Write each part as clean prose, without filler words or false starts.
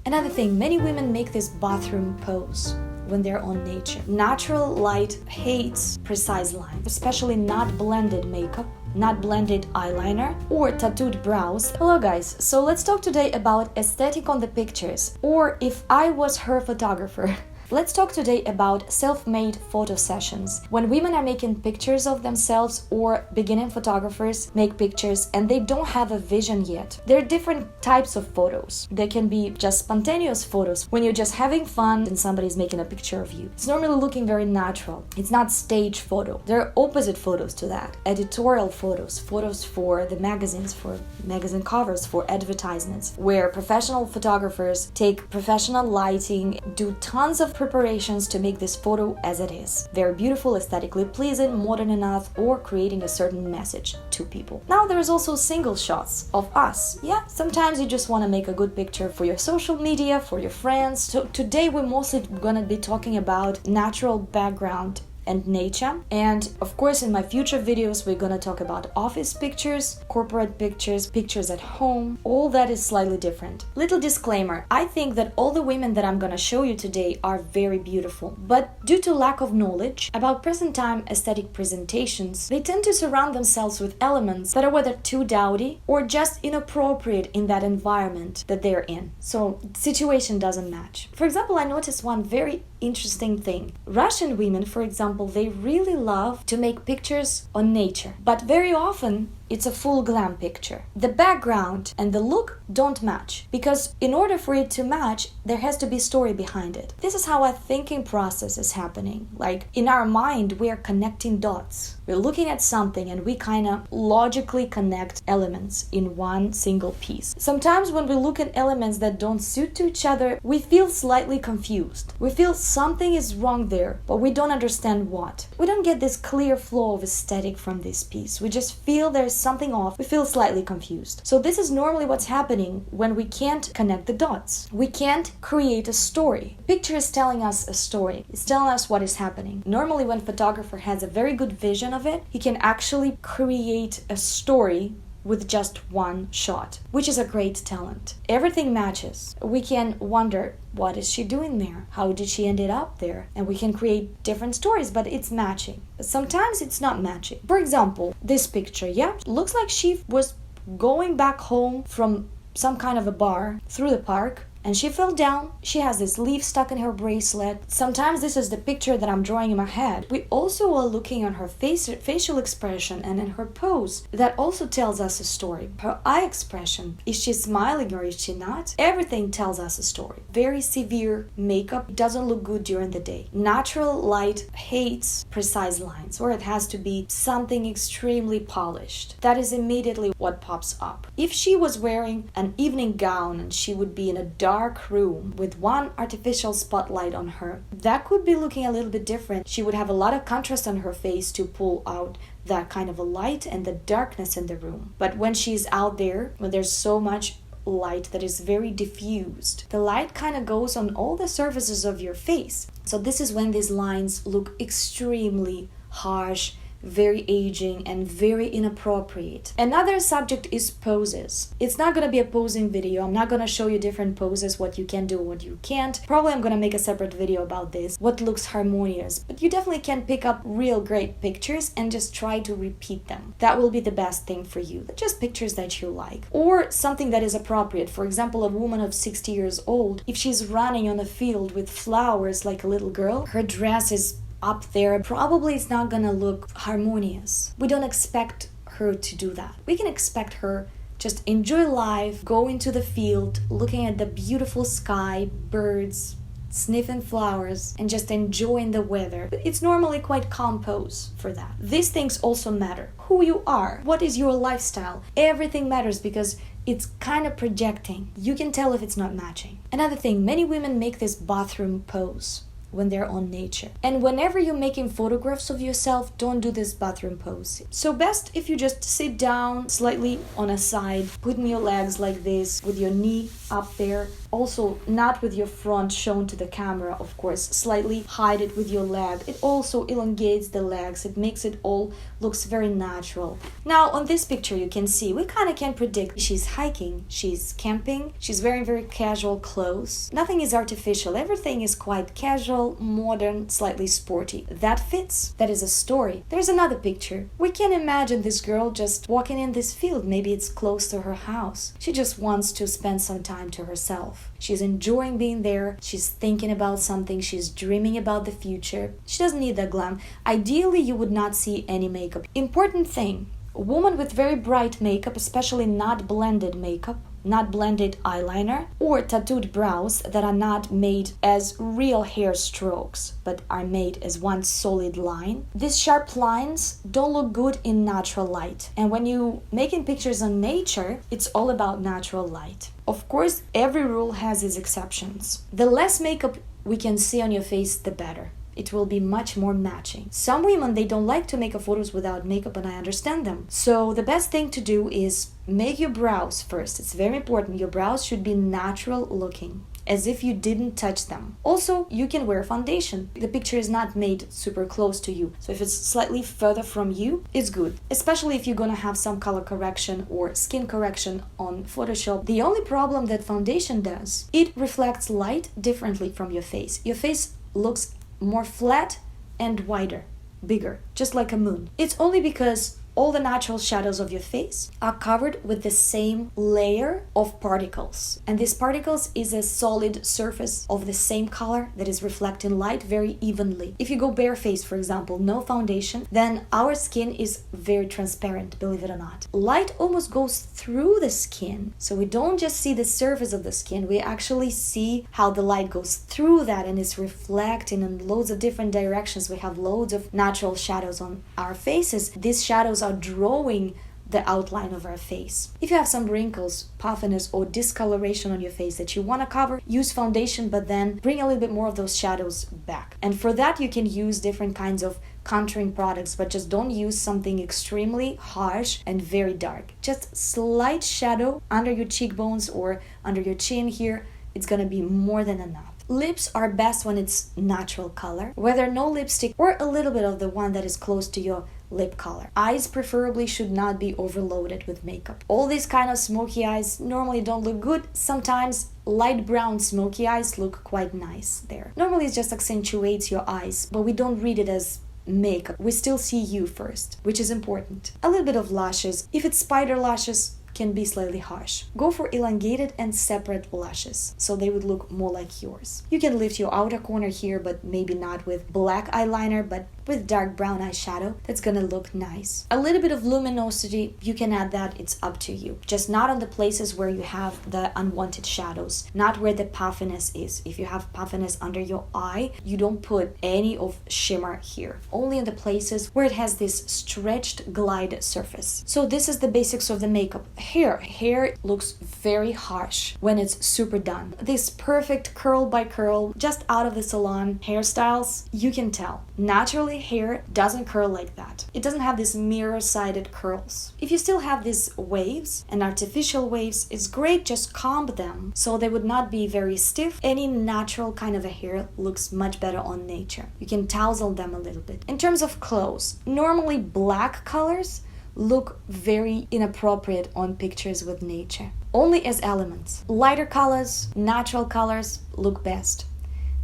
Another thing, many women make this bathroom pose when they're on nature. Natural light hates precise lines, especially not blended makeup, not blended eyeliner, or tattooed brows. Hello guys, so let's talk today about aesthetic on the pictures, or if I was her photographer. Let's talk today about self-made photo sessions. When women are making pictures of themselves or beginning photographers make pictures and they don't have a vision yet. There are different types of photos. They can be just spontaneous photos when you're just having fun and somebody's making a picture of you. It's normally looking very natural. It's not stage photo. There are opposite photos to that. Editorial photos, photos for the magazines, for magazine covers, for advertisements, where professional photographers take professional lighting, do tons of preparations to make this photo as it is. Very beautiful, aesthetically pleasing, modern enough, or creating a certain message to people. Now there's also single shots of us. Yeah, sometimes you just want to make a good picture for your social media, for your friends. So today we're mostly gonna be talking about natural background and nature, and of course in my future videos we're gonna talk about office pictures, corporate pictures, pictures at home. All that is slightly different. Little disclaimer, I think that all the women that I'm gonna show you today are very beautiful, but due to lack of knowledge about present time aesthetic presentations, they tend to surround themselves with elements that are whether too dowdy or just inappropriate in that environment that they're in. So the situation doesn't match. For example, I noticed one very interesting thing. Russian women, for example, they really love to make pictures on nature, but very often it's a full glam picture. The background and the look don't match, because in order for it to match, there has to be story behind it. This is how our thinking process is happening. Like in our mind, we are connecting dots. We're looking at something and we kind of logically connect elements in one single piece. Sometimes when we look at elements that don't suit to each other, we feel slightly confused. We feel something is wrong there, but we don't understand what. We don't get this clear flow of aesthetic from this piece. We just feel there's something off. We feel slightly confused. So this is normally what's happening when we can't connect the dots. We can't create a story. Picture is telling us a story. It's telling us what is happening. Normally when a photographer has a very good vision of it, he can actually create a story with just one shot, which is a great talent. Everything matches. We can wonder, what is she doing there? How did she end up there? And we can create different stories, but it's matching. But sometimes it's not matching. For example, this picture, yeah, looks like she was going back home from some kind of a bar through the park, and she fell down. She has this leaf stuck in her bracelet. Sometimes this is the picture that I'm drawing in my head. We also are looking on her facial expression and in her pose. That also tells us a story. Her eye expression. Is she smiling or is she not? Everything tells us a story. Very severe makeup doesn't look good during the day. Natural light hates precise lines, or it has to be something extremely polished. That is immediately what pops up. If she was wearing an evening gown and she would be in a dark room with one artificial spotlight on her, that could be looking a little bit different. She would have a lot of contrast on her face to pull out that kind of a light and the darkness in the room. But when she's out there, when there's so much light that is very diffused, the light kind of goes on all the surfaces of your face. So this is when these lines look extremely harsh, very aging, and very inappropriate. Another subject is poses. It's not going to be a posing video. I'm not going to show you different poses, what you can do, what you can't. Probably I'm going to make a separate video about this, what looks harmonious. But you definitely can pick up real great pictures and just try to repeat them. That will be the best thing for you. Just pictures that you like. Or something that is appropriate. For example, a woman of 60 years old, if she's running on a field with flowers like a little girl, her dress is up there, probably it's not gonna look harmonious. We don't expect her to do that. We can expect her just enjoy life, go into the field, looking at the beautiful sky, birds, sniffing flowers, and just enjoying the weather. It's normally quite calm pose for that. These things also matter. Who you are, what is your lifestyle, everything matters, because it's kind of projecting. You can tell if it's not matching. Another thing, many women make this bathroom pose when they're on nature. And whenever you're making photographs of yourself, don't do this bathroom pose. So best if you just sit down slightly on a side, putting your legs like this with your knee up there, Also, not with your front shown to the camera, of course. Slightly hide it with your leg. It also elongates the legs. It makes it all looks very natural. Now, on this picture, you can see we kind of can predict she's hiking, she's camping, she's wearing very casual clothes. Nothing is artificial. Everything is quite casual, modern, slightly sporty. That fits. That is a story. There's another picture. We can imagine this girl just walking in this field. Maybe it's close to her house. She just wants to spend some time to herself. She's enjoying being there. She's thinking about something. She's dreaming about the future. She doesn't need that glam. Ideally, you would not see any makeup. Important thing, a woman with very bright makeup, especially not blended makeup, not blended eyeliner, or tattooed brows that are not made as real hair strokes, but are made as one solid line. These sharp lines don't look good in natural light. And when you making pictures on nature, it's all about natural light. Of course, every rule has its exceptions. The less makeup we can see on your face, the better. It will be much more matching. Some women, they don't like to make photos without makeup, and I understand them. So the best thing to do is make your brows first. It's very important. Your brows should be natural looking, as if you didn't touch them. Also, you can wear foundation. The picture is not made super close to you. So if it's slightly further from you, it's good. Especially if you're gonna have some color correction or skin correction on Photoshop. The only problem that foundation does, it reflects light differently from your face. Your face looks more flat and wider, bigger, just like a moon. It's only because all the natural shadows of your face are covered with the same layer of particles. And these particles is a solid surface of the same color that is reflecting light very evenly. If you go barefaced, for example, no foundation, then our skin is very transparent, believe it or not. Light almost goes through the skin. So we don't just see the surface of the skin, we actually see how the light goes through that and is reflecting in loads of different directions. We have loads of natural shadows on our faces. These shadows are drawing the outline of our face. If you have some wrinkles, puffiness, or discoloration on your face that you want to cover, use foundation, but then bring a little bit more of those shadows back. And for that, you can use different kinds of contouring products, but just don't use something extremely harsh and very dark. Just slight shadow under your cheekbones or under your chin here. It's gonna be more than enough. Lips are best when it's natural color, whether no lipstick or a little bit of the one that is close to your lip color. Eyes preferably should not be overloaded with makeup. All these kind of smoky eyes normally don't look good. Sometimes light brown smoky eyes look quite nice there. Normally it just accentuates your eyes, but we don't read it as makeup. We still see you first, which is important. A little bit of lashes. If it's spider lashes, can be slightly harsh. Go for elongated and separate lashes, so they would look more like yours. You can lift your outer corner here, but maybe not with black eyeliner, but with dark brown eyeshadow. That's gonna look nice. A little bit of luminosity, you can add that, it's up to you. Just not on the places where you have the unwanted shadows, not where the puffiness is. If you have puffiness under your eye, you don't put any of shimmer here. Only in the places where it has this stretched glide surface. So this is the basics of the makeup. Hair looks very harsh when it's super done. This perfect curl by curl, just out of the salon hairstyles, you can tell. Naturally, hair doesn't curl like that. It doesn't have these mirror-sided curls. If you still have these waves and artificial waves, it's great, just comb them so they would not be very stiff. Any natural kind of a hair looks much better on nature. You can tousle them a little bit. In terms of clothes, normally black colors look very inappropriate on pictures with nature. Only as elements. Lighter colors, natural colors look best.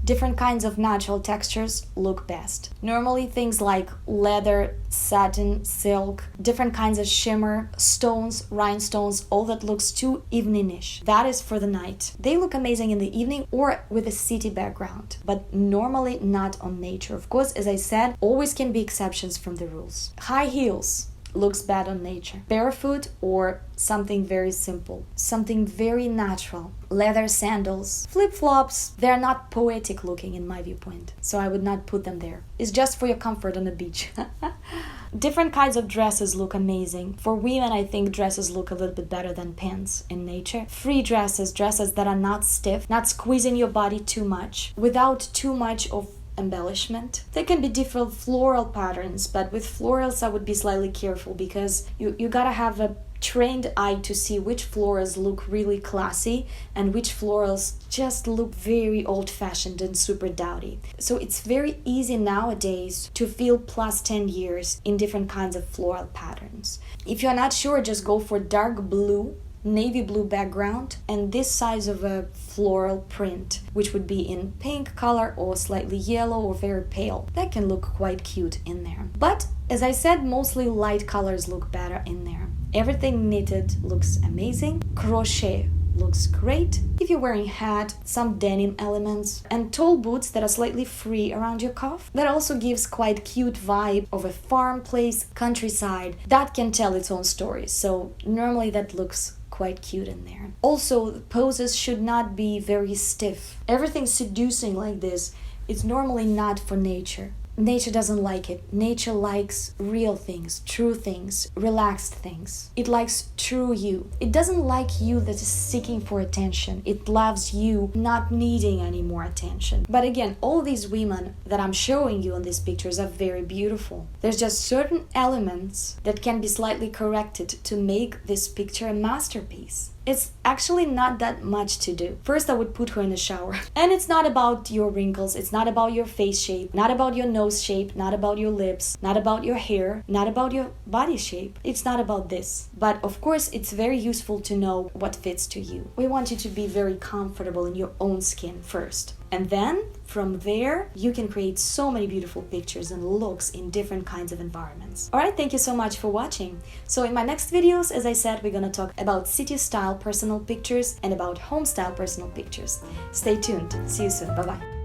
Different kinds of natural textures look best. Normally things like leather, satin, silk, different kinds of shimmer, stones, rhinestones, all that looks too eveningish. That is for the night. They look amazing in the evening or with a city background, but normally not on nature. Of course, as I said, always can be exceptions from the rules. High heels looks bad on nature. Barefoot or something very simple, something very natural. Leather sandals, flip-flops, they're not poetic looking in my viewpoint, so I would not put them there. It's just for your comfort on the beach. Different kinds of dresses look amazing. For women, I think dresses look a little bit better than pants in nature. Free dresses, dresses that are not stiff, not squeezing your body too much, without too much of embellishment. There can be different floral patterns, but with florals I would be slightly careful because you gotta have a trained eye to see which florals look really classy and which florals just look very old-fashioned and super dowdy. So it's very easy nowadays to feel plus 10 years in different kinds of floral patterns. If you're not sure, just go for dark blue, navy blue background and this size of a floral print, which would be in pink color or slightly yellow or very pale. That can look quite cute in there. But as I said, mostly light colors look better in there. Everything knitted looks amazing. Crochet looks great. If you're wearing hat, some denim elements, and tall boots that are slightly free around your cuff, that also gives quite cute vibe of a farm place, countryside. That can tell its own story. So normally that looks quite cute in there. Also, the poses should not be very stiff. Everything seducing like this is normally not for nature. Nature doesn't like it. Nature likes real things, true things, relaxed things. It likes true you. It doesn't like you that is seeking for attention. It loves you not needing any more attention. But again, all these women that I'm showing you in these pictures are very beautiful. There's just certain elements that can be slightly corrected to make this picture a masterpiece. It's actually not that much to do. First, I would put her in the shower. And it's not about your wrinkles, it's not about your face shape, not about your nose shape, not about your lips, not about your hair, not about your body shape. It's not about this. But of course, it's very useful to know what fits to you. We want you to be very comfortable in your own skin first. And then, from there, you can create so many beautiful pictures and looks in different kinds of environments. Alright, thank you so much for watching. So in my next videos, as I said, we're gonna talk about city style personal pictures and about home style personal pictures. Stay tuned. See you soon. Bye-bye.